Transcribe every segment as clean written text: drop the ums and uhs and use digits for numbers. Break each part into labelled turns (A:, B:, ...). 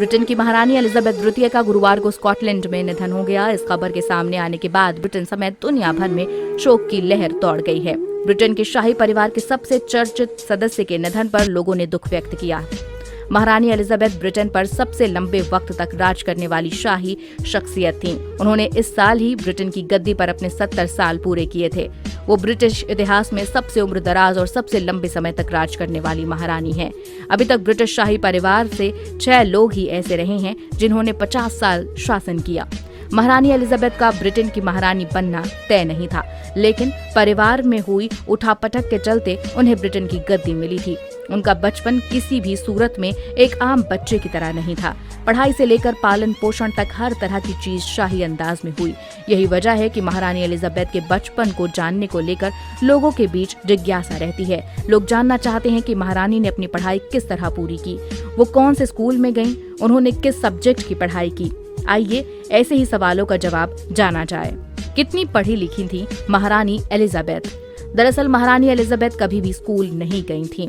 A: Britain की महारानी Elizabeth द्वितीय का गुरुवार को स्कॉटलैंड में निधन हो गया। इस खबर के सामने आने के बाद ब्रिटेन समेत दुनिया भर में शोक की लहर दौड़ गई है। ब्रिटेन के शाही परिवार के सबसे चर्चित सदस्य के निधन पर लोगों ने दुख व्यक्त किया। महारानी एलिजाबेथ ब्रिटेन पर सबसे लंबे वक्त तक राज करने वाली शाही शख्सियत थीं। उन्होंने इस साल ही ब्रिटेन की गद्दी पर अपने 70 साल पूरे किए थे। वो ब्रिटिश इतिहास में सबसे उम्रदराज और सबसे लंबे समय तक राज करने वाली महारानी हैं। अभी तक ब्रिटिश शाही परिवार से 6 लोग ही ऐसे रहे हैं जिन्होंने 50 साल शासन किया। महारानी एलिजाबेथ का ब्रिटेन की महारानी बनना तय नहीं था, लेकिन परिवार में हुई उठापटक के चलते उन्हें ब्रिटेन की गद्दी मिली थी। उनका बचपन किसी भी सूरत में एक आम बच्चे की तरह नहीं था। पढ़ाई से लेकर पालन पोषण तक हर तरह की चीज शाही अंदाज में हुई। यही वजह है कि महारानी एलिजाबेथ के बचपन को जानने को लेकर लोगों के बीच जिज्ञासा रहती है। लोग जानना चाहते हैं कि महारानी ने अपनी पढ़ाई किस तरह पूरी की, वो कौन से स्कूल में गईं, उन्होंने किस सब्जेक्ट की पढ़ाई की। आइए ऐसे ही सवालों का जवाब जाना जाए। कितनी पढ़ी लिखी थी महारानी एलिजाबेथ? दरअसल महारानी एलिजाबेथ कभी भी स्कूल नहीं गई थीं।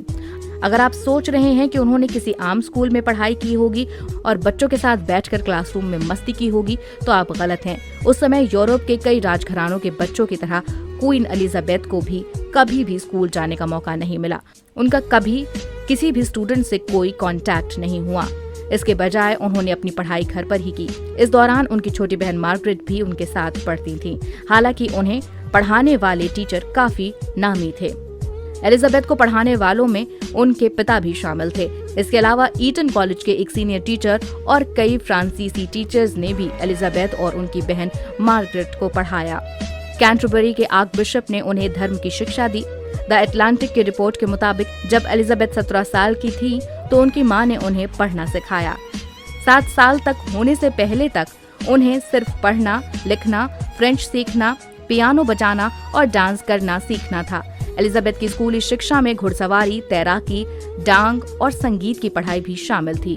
A: अगर आप सोच रहे हैं कि उन्होंने किसी आम स्कूल में पढ़ाई की होगी और बच्चों के साथ बैठकर क्लासरूम में मस्ती की होगी, तो आप गलत हैं। उस समय यूरोप के कई राजघरानों के बच्चों की तरह क्वीन एलिजाबेथ को भी कभी भी स्कूल जाने का मौका नहीं मिला। उनका कभी किसी भी स्टूडेंट से कोई कांटेक्ट नहीं हुआ। इसके बजाय उन्होंने अपनी पढ़ाई घर पर ही की। इस दौरान उनकी छोटी बहन मार्गरेट भी उनके साथ पढ़ती थी। हालांकि उन्हें पढ़ाने वाले टीचर काफी नामी थे। एलिजाबेथ को पढ़ाने वालों में उनके पिता भी शामिल थे। इसके अलावा ईटन कॉलेज के एक सीनियर टीचर और कई फ्रांसीसी टीचर्स ने भी एलिजाबेथ और उनकी बहन मार्गरेट को पढ़ाया। कैंटरबरी के आर्क बिशप ने उन्हें धर्म की शिक्षा दी। द एटलांटिक की रिपोर्ट के मुताबिक जब एलिजाबेथ 17 साल की थी तो उनकी मां ने उन्हें पढ़ना सिखाया। 7 साल तक होने से पहले तक उन्हें सिर्फ पढ़ना, लिखना, फ्रेंच सीखना, पियानो बजाना और डांस करना सीखना था। एलिजाबेथ की स्कूली शिक्षा में घुड़सवारी, तैराकी, डांग और संगीत की पढ़ाई भी शामिल थी।